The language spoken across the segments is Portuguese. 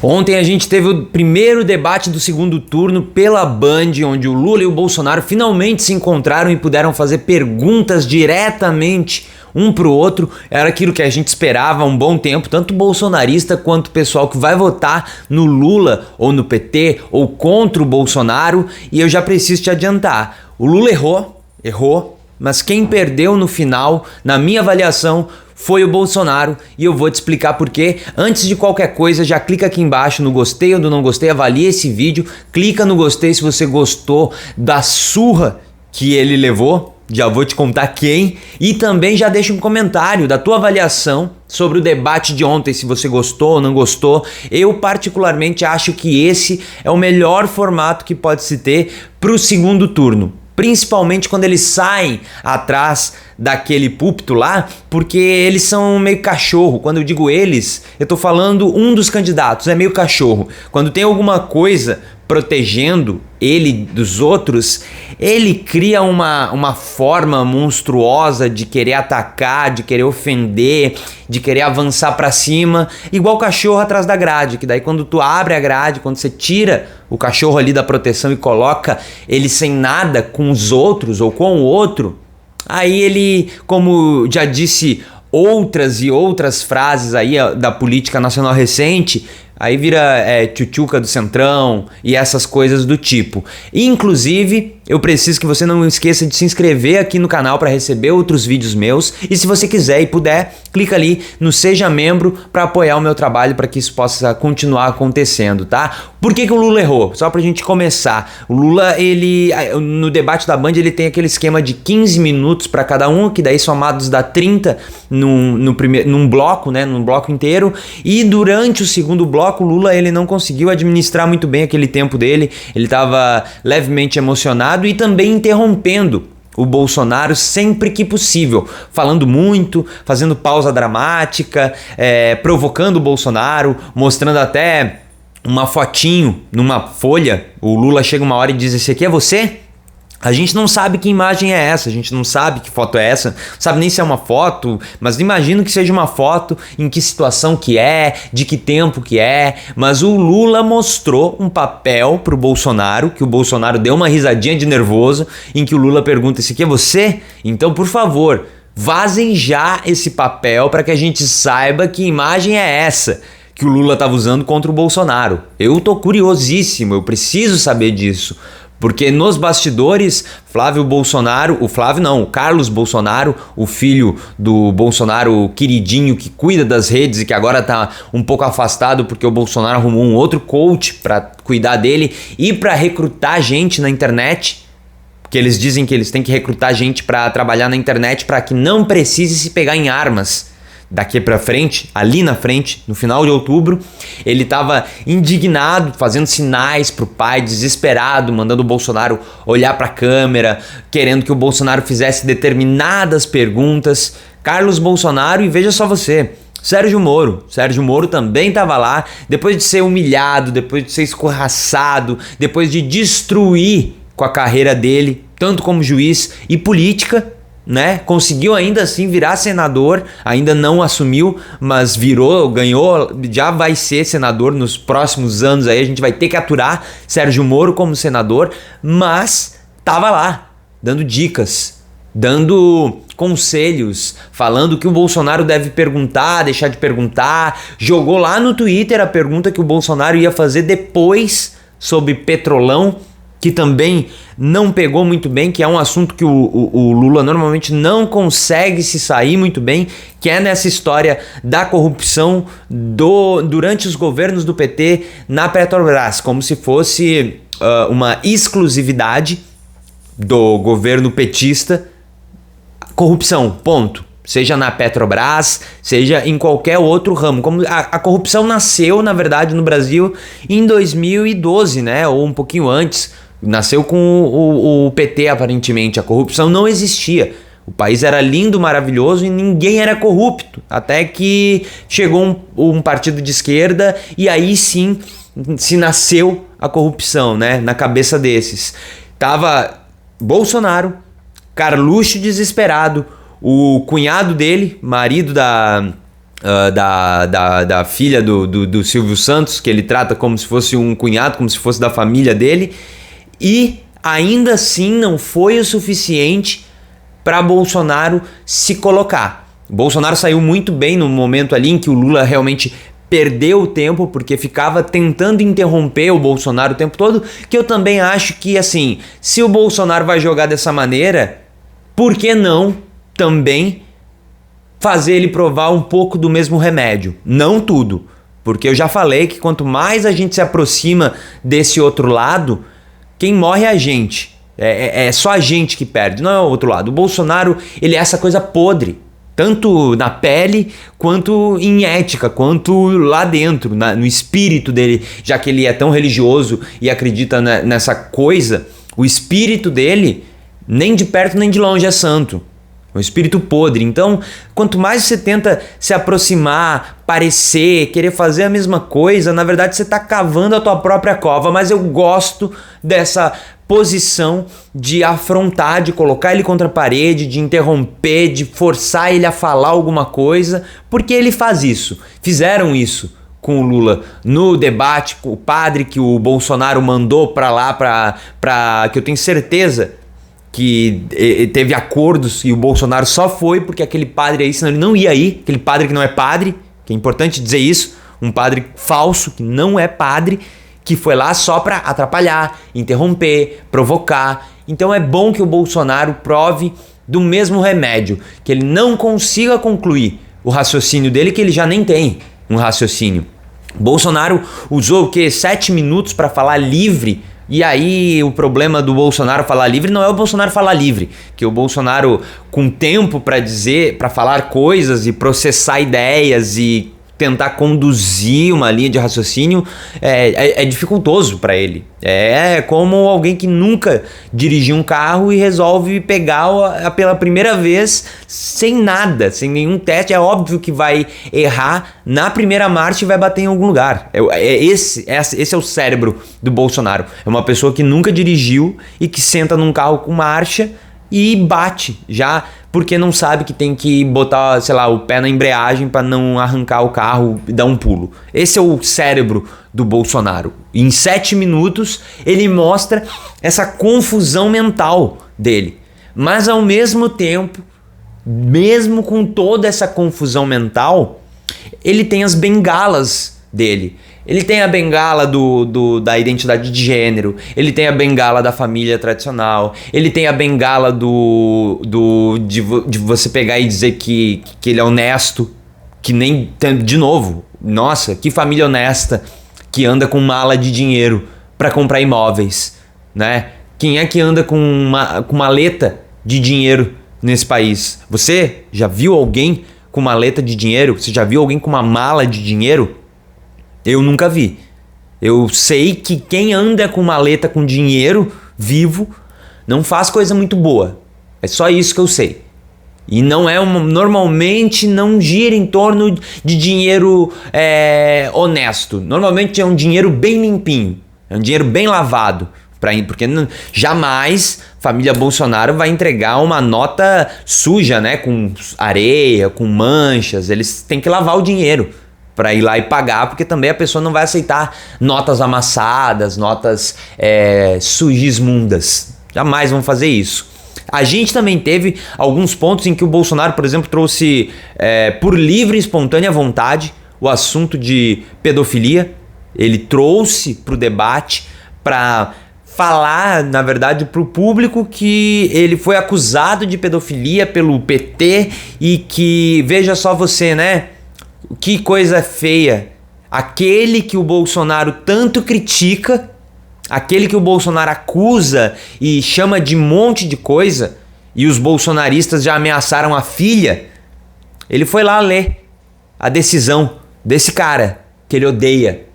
Ontem a gente teve o primeiro debate do segundo turno pela Band, onde o Lula e o Bolsonaro finalmente se encontraram e puderam fazer perguntas diretamente um pro outro. Era aquilo que a gente esperava há um bom tempo, tanto o bolsonarista quanto o pessoal que vai votar no Lula ou no PT ou contra o Bolsonaro. E eu já preciso te adiantar, o Lula errou, mas quem perdeu no final, na minha avaliação, foi o Bolsonaro, e eu vou te explicar por quê. Antes de qualquer coisa, já clica aqui embaixo no gostei ou no não gostei, avalie esse vídeo, clica no gostei se você gostou da surra que ele levou, já vou te contar quem, e também já deixa um comentário da tua avaliação sobre o debate de ontem, se você gostou ou não gostou. Eu particularmente acho que esse é o melhor formato que pode se ter para o segundo turno. Principalmente quando eles saem atrás daquele púlpito lá, porque eles são meio cachorro. Quando eu digo eles, eu tô falando um dos candidatos, é meio cachorro. Quando tem alguma coisa protegendo ele dos outros, ele cria uma forma monstruosa de querer atacar, de querer ofender, de querer avançar pra cima, igual o cachorro atrás da grade, que daí quando tu abre a grade, quando você tira o cachorro ali da proteção e coloca ele sem nada com os outros ou com o outro, aí ele, como já disse outras e outras frases aí da política nacional recente, aí vira tchutchuca do Centrão e essas coisas do tipo. Inclusive, eu preciso que você não esqueça de se inscrever aqui no canal para receber outros vídeos meus. E se você quiser e puder, clica ali no Seja Membro para apoiar o meu trabalho, para que isso possa continuar acontecendo, tá? Por que o Lula errou? Só pra gente começar. O Lula, ele no debate da Band, ele tem aquele esquema de 15 minutos para cada um, que daí somados dá 30 num bloco, né? Num bloco inteiro. E durante o segundo bloco, o Lula, ele não conseguiu administrar muito bem aquele tempo dele. Ele estava levemente emocionado e também interrompendo o Bolsonaro sempre que possível, falando muito, fazendo pausa dramática, provocando o Bolsonaro, mostrando até uma fotinho numa folha. O Lula chega uma hora e diz: "Esse aqui é você?" A gente não sabe que imagem é essa, a gente não sabe que foto é essa, não sabe nem se é uma foto, mas imagino que seja uma foto, em que situação que é, de que tempo que é. Mas o Lula mostrou um papel pro Bolsonaro, que o Bolsonaro deu uma risadinha de nervoso, em que o Lula pergunta: "Esse aqui é você? Então, por favor, vazem já esse papel para que a gente saiba que imagem é essa que o Lula estava usando contra o Bolsonaro." Eu tô curiosíssimo, eu preciso saber disso. Porque nos bastidores, o Carlos Bolsonaro, o filho do Bolsonaro queridinho que cuida das redes e que agora tá um pouco afastado porque o Bolsonaro arrumou um outro coach para cuidar dele e para recrutar gente na internet, porque eles dizem que eles têm que recrutar gente para trabalhar na internet para que não precise se pegar em armas. Daqui pra frente, ali na frente, no final de outubro, ele tava indignado, fazendo sinais pro pai, desesperado, mandando o Bolsonaro olhar pra câmera, querendo que o Bolsonaro fizesse determinadas perguntas. Carlos Bolsonaro, e veja só você, Sérgio Moro também tava lá, depois de ser humilhado, depois de ser escorraçado, depois de destruir com a carreira dele, tanto como juiz e política, né? Conseguiu ainda assim virar senador, ainda não assumiu, mas virou, ganhou, já vai ser senador nos próximos anos aí, a gente vai ter que aturar Sérgio Moro como senador, mas tava lá, dando dicas, dando conselhos, falando que o Bolsonaro deve perguntar, deixar de perguntar, jogou lá no Twitter a pergunta que o Bolsonaro ia fazer depois sobre Petrolão, que também não pegou muito bem, que é um assunto que o Lula normalmente não consegue se sair muito bem, que é nessa história da corrupção durante os governos do PT na Petrobras, como se fosse uma exclusividade do governo petista. Corrupção, ponto. Seja na Petrobras, seja em qualquer outro ramo. Como a corrupção nasceu, na verdade, no Brasil em 2012, né? Ou um pouquinho antes. Nasceu com o PT, aparentemente. A corrupção não existia. O país era lindo, maravilhoso e ninguém era corrupto. Até que chegou um partido de esquerda e aí sim se nasceu a corrupção, né? Na cabeça desses. Tava Bolsonaro, Carluxo desesperado, o cunhado dele, marido da da filha do Silvio Santos, que ele trata como se fosse um cunhado, como se fosse da família dele, e ainda assim não foi o suficiente para Bolsonaro se colocar. Bolsonaro saiu muito bem no momento ali em que o Lula realmente perdeu o tempo, porque ficava tentando interromper o Bolsonaro o tempo todo, que eu também acho que, assim, se o Bolsonaro vai jogar dessa maneira, por que não também fazer ele provar um pouco do mesmo remédio? Não tudo, porque eu já falei que quanto mais a gente se aproxima desse outro lado, quem morre é a gente. É só a gente que perde, não é o outro lado. O Bolsonaro, ele é essa coisa podre, tanto na pele, quanto em ética, quanto lá dentro, no espírito dele, já que ele é tão religioso e acredita nessa coisa, o espírito dele, nem de perto nem de longe é santo. Um espírito podre. Então, quanto mais você tenta se aproximar, parecer, querer fazer a mesma coisa, na verdade você está cavando a tua própria cova. Mas eu gosto dessa posição de afrontar, de colocar ele contra a parede, de interromper, de forçar ele a falar alguma coisa, porque ele faz isso. Fizeram isso com o Lula no debate, com o padre que o Bolsonaro mandou para lá, que eu tenho certeza que teve acordos e o Bolsonaro só foi porque aquele padre aí, senão ele não ia ir, aquele padre que não é padre, que é importante dizer isso, um padre falso que não é padre, que foi lá só para atrapalhar, interromper, provocar. Então é bom que o Bolsonaro prove do mesmo remédio, que ele não consiga concluir o raciocínio dele, que ele já nem tem um raciocínio. Bolsonaro usou o quê? 7 minutos para falar livre. E aí o problema do Bolsonaro falar livre não é o Bolsonaro falar livre, que o Bolsonaro com tempo para dizer, para falar coisas e processar ideias e tentar conduzir uma linha de raciocínio é dificultoso para ele. É como alguém que nunca dirigiu um carro e resolve pegar pela primeira vez sem nada, sem nenhum teste. É óbvio que vai errar na primeira marcha e vai bater em algum lugar. Esse é o cérebro do Bolsonaro. É uma pessoa que nunca dirigiu e que senta num carro com marcha e bate já, porque não sabe que tem que botar, sei lá, o pé na embreagem para não arrancar o carro e dar um pulo. Esse é o cérebro do Bolsonaro. Em 7 minutos ele mostra essa confusão mental dele. Mas ao mesmo tempo, mesmo com toda essa confusão mental, ele tem as bengalas dele. Ele tem a bengala da identidade de gênero, ele tem a bengala da família tradicional, ele tem a bengala de você pegar e dizer que ele é honesto, que nem... De novo, nossa, que família honesta que anda com mala de dinheiro para comprar imóveis, né? Quem é que anda com maleta de dinheiro nesse país? Você já viu alguém com maleta de dinheiro? Você já viu alguém com uma mala de dinheiro? Eu nunca vi. Eu sei que quem anda com maleta com dinheiro vivo não faz coisa muito boa. É só isso que eu sei. E não normalmente não gira em torno de dinheiro honesto. Normalmente é um dinheiro bem limpinho. É um dinheiro bem lavado. Porque jamais família Bolsonaro vai entregar uma nota suja, né? Com areia, com manchas. Eles têm que lavar o dinheiro para ir lá e pagar, porque também a pessoa não vai aceitar notas amassadas, notas sugismundas. Jamais vão fazer isso. A gente também teve alguns pontos em que o Bolsonaro, por exemplo, trouxe por livre e espontânea vontade o assunto de pedofilia. Ele trouxe para o debate para falar, na verdade, para o público que ele foi acusado de pedofilia pelo PT e que, veja só você, né? Que coisa feia. Aquele que o Bolsonaro tanto critica, aquele que o Bolsonaro acusa e chama de um monte de coisa, e os bolsonaristas já ameaçaram a filha, ele foi lá ler a decisão desse cara que ele odeia,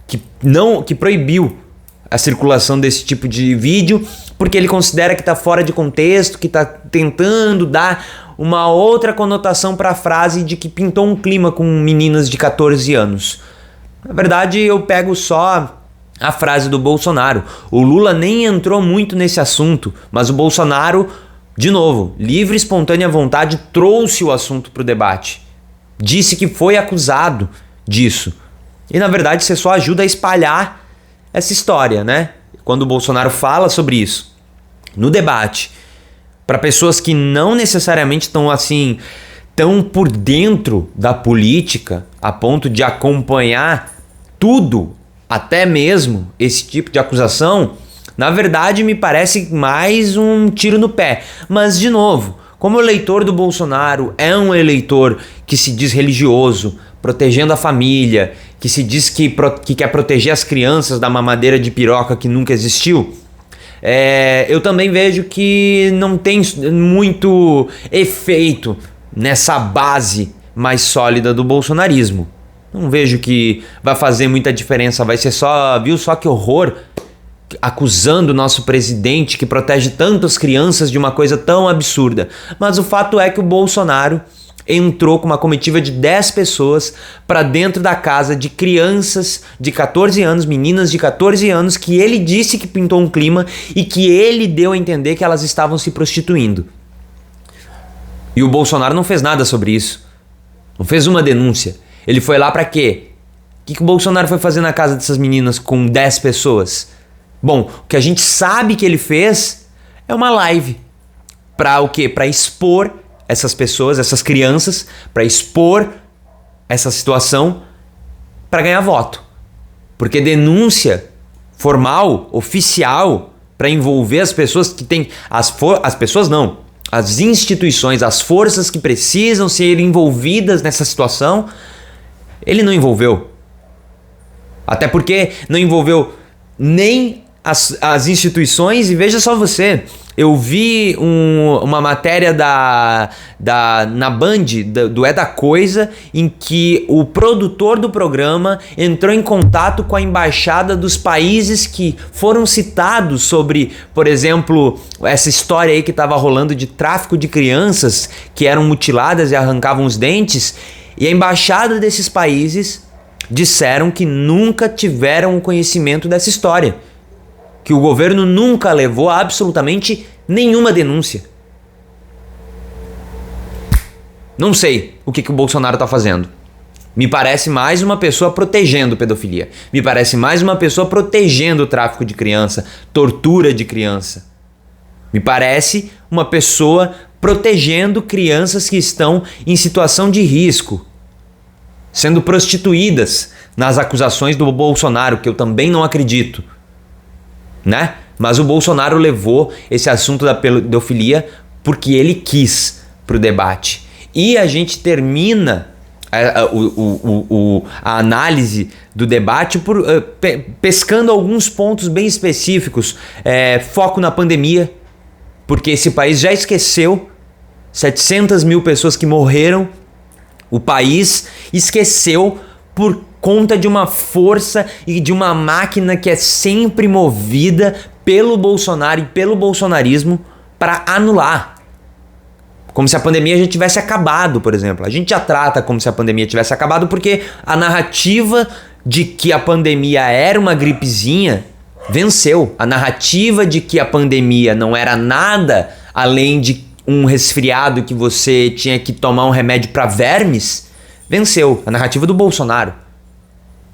que proibiu a circulação desse tipo de vídeo, porque ele considera que está fora de contexto, que está tentando dar uma outra conotação para a frase de que pintou um clima com meninas de 14 anos. Na verdade, eu pego só a frase do Bolsonaro. O Lula nem entrou muito nesse assunto, mas o Bolsonaro, de novo, livre e espontânea vontade, trouxe o assunto para o debate. disse que foi acusado disso. E na verdade você só ajuda a espalhar essa história, né? Quando o Bolsonaro fala sobre isso no debate, para pessoas que não necessariamente estão assim, tão por dentro da política, a ponto de acompanhar tudo, até mesmo esse tipo de acusação, na verdade me parece mais um tiro no pé. Mas de novo, como o eleitor do Bolsonaro é um eleitor que se diz religioso, protegendo a família, que se diz que quer proteger as crianças da mamadeira de piroca que nunca existiu, eu também vejo que não tem muito efeito nessa base mais sólida do bolsonarismo. Não vejo que vai fazer muita diferença, vai ser só, viu só que horror, acusando o nosso presidente que protege tantas crianças de uma coisa tão absurda. Mas o fato é que o Bolsonaro entrou com uma comitiva de 10 pessoas para dentro da casa de crianças de 14 anos, meninas de 14 anos, que ele disse que pintou um clima e que ele deu a entender que elas estavam se prostituindo. E o Bolsonaro não fez nada sobre isso. Não fez uma denúncia. Ele foi lá para quê? O que o Bolsonaro foi fazer na casa dessas meninas com 10 pessoas? Bom, o que a gente sabe que ele fez é uma live. Para o quê? Para expor essas pessoas, essas crianças, para expor essa situação, para ganhar voto. Porque denúncia formal, oficial, para envolver as pessoas que têm... As pessoas não, as instituições, as forças que precisam ser envolvidas nessa situação, ele não envolveu. Até porque não envolveu nem as instituições. E veja só você, eu vi uma matéria na Band, do É da Coisa, em que o produtor do programa entrou em contato com a embaixada dos países que foram citados sobre, por exemplo, essa história aí que estava rolando de tráfico de crianças que eram mutiladas e arrancavam os dentes. E a embaixada desses países disseram que nunca tiveram conhecimento dessa história, que o governo nunca levou absolutamente nenhuma denúncia. Não sei o que o Bolsonaro está fazendo. Me parece mais uma pessoa protegendo pedofilia. Me parece mais uma pessoa protegendo o tráfico de criança, tortura de criança. Me parece uma pessoa protegendo crianças que estão em situação de risco, sendo prostituídas nas acusações do Bolsonaro, que eu também não acredito, né? Mas o Bolsonaro levou esse assunto da pedofilia porque ele quis pro debate. E a gente termina a análise do debate por pescando alguns pontos bem específicos. Foco na pandemia, porque esse país já esqueceu 700 mil pessoas que morreram. O país esqueceu por conta de uma força e de uma máquina que é sempre movida pelo Bolsonaro e pelo bolsonarismo para anular. Como se a pandemia já tivesse acabado, por exemplo. A gente já trata como se a pandemia tivesse acabado porque a narrativa de que a pandemia era uma gripezinha venceu. A narrativa de que a pandemia não era nada além de um resfriado que você tinha que tomar um remédio para vermes venceu. A narrativa do Bolsonaro.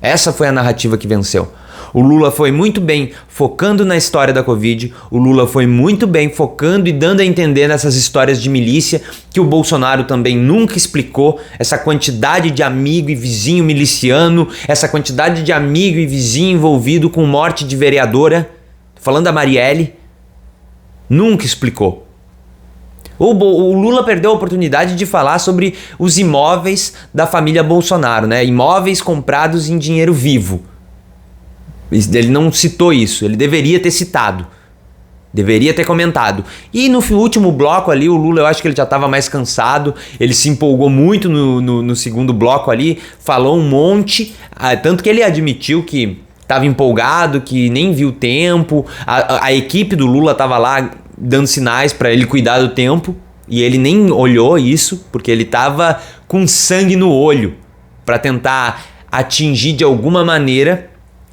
Essa foi a narrativa que venceu. O Lula foi muito bem focando na história da Covid, o Lula foi muito bem focando e dando a entender nessas histórias de milícia que o Bolsonaro também nunca explicou, essa quantidade de amigo e vizinho miliciano, essa quantidade de amigo e vizinho envolvido com morte de vereadora, falando da Marielle, nunca explicou. O Lula perdeu a oportunidade de falar sobre os imóveis da família Bolsonaro, né? Imóveis comprados em dinheiro vivo. Ele não citou isso, ele deveria ter citado. Deveria ter comentado. E no último bloco ali, o Lula, eu acho que ele já estava mais cansado, ele se empolgou muito no segundo bloco ali, falou um monte, tanto que ele admitiu que estava empolgado, que nem viu o tempo, a equipe do Lula estava lá dando sinais para ele cuidar do tempo, e ele nem olhou isso, porque ele estava com sangue no olho para tentar atingir de alguma maneira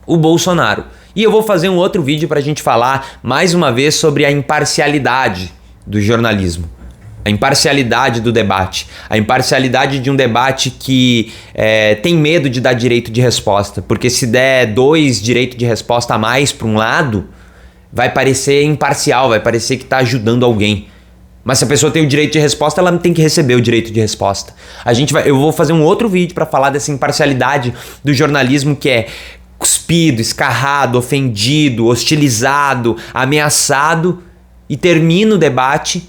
o Bolsonaro. E eu vou fazer um outro vídeo para a gente falar mais uma vez sobre a imparcialidade do jornalismo. A imparcialidade do debate. A imparcialidade de um debate que tem medo de dar direito de resposta. Porque se der 2 direitos de resposta a mais para um lado, vai parecer imparcial, vai parecer que está ajudando alguém. Mas se a pessoa tem o direito de resposta, ela tem que receber o direito de resposta. Eu vou fazer um outro vídeo para falar dessa imparcialidade do jornalismo que é cuspido, escarrado, ofendido, hostilizado, ameaçado, e termina o debate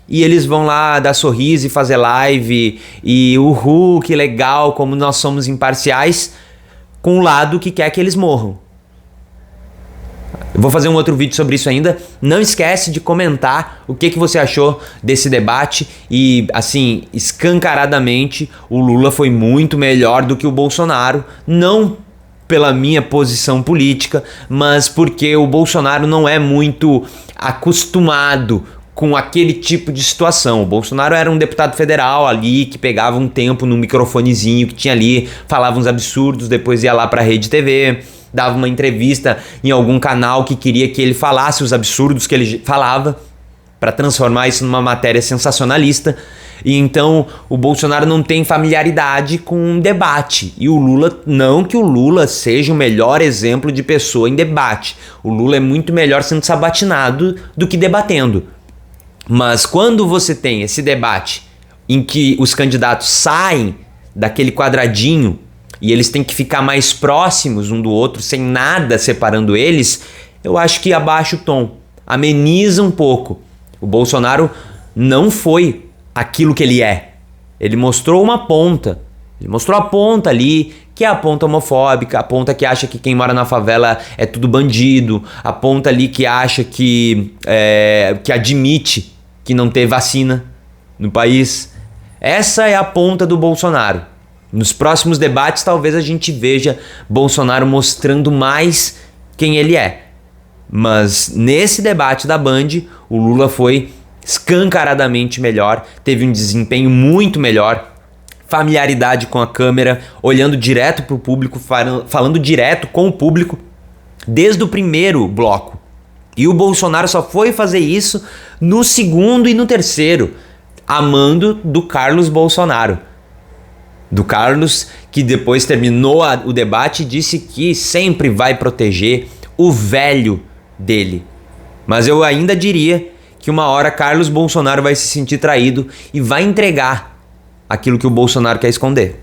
e eles vão lá dar sorriso e fazer live e uhul, que legal, como nós somos imparciais, com o lado que quer que eles morram. Eu vou fazer um outro vídeo sobre isso ainda. Não esquece de comentar o que você achou desse debate. E, assim, escancaradamente, o Lula foi muito melhor do que o Bolsonaro. Não pela minha posição política, mas porque o Bolsonaro não é muito acostumado com aquele tipo de situação. O Bolsonaro era um deputado federal ali, que pegava um tempo no microfonezinho que tinha ali, falava uns absurdos, depois ia lá pra Rede TV, dava uma entrevista em algum canal que queria que ele falasse os absurdos que ele falava, para transformar isso numa matéria sensacionalista. E então o Bolsonaro não tem familiaridade com um debate. E o Lula, não que o Lula seja o melhor exemplo de pessoa em debate. O Lula é muito melhor sendo sabatinado do que debatendo. Mas quando você tem esse debate em que os candidatos saem daquele quadradinho e eles têm que ficar mais próximos um do outro, sem nada separando eles, eu acho que abaixa o tom, ameniza um pouco. O Bolsonaro não foi aquilo que ele é. Ele mostrou uma ponta. Ele mostrou a ponta ali, que é a ponta homofóbica, a ponta que acha que quem mora na favela é tudo bandido, a ponta ali que acha que admite que não tem vacina no país. Essa é a ponta do Bolsonaro. Nos próximos debates, talvez a gente veja Bolsonaro mostrando mais quem ele é. Mas nesse debate da Band, o Lula foi escancaradamente melhor, teve um desempenho muito melhor, familiaridade com a câmera, olhando direto para o público, falando direto com o público desde o primeiro bloco. E o Bolsonaro só foi fazer isso no segundo e no terceiro, amando do Carlos Bolsonaro. Do Carlos, que depois terminou o debate e disse que sempre vai proteger o velho dele. Mas eu ainda diria que uma hora Carlos Bolsonaro vai se sentir traído e vai entregar aquilo que o Bolsonaro quer esconder.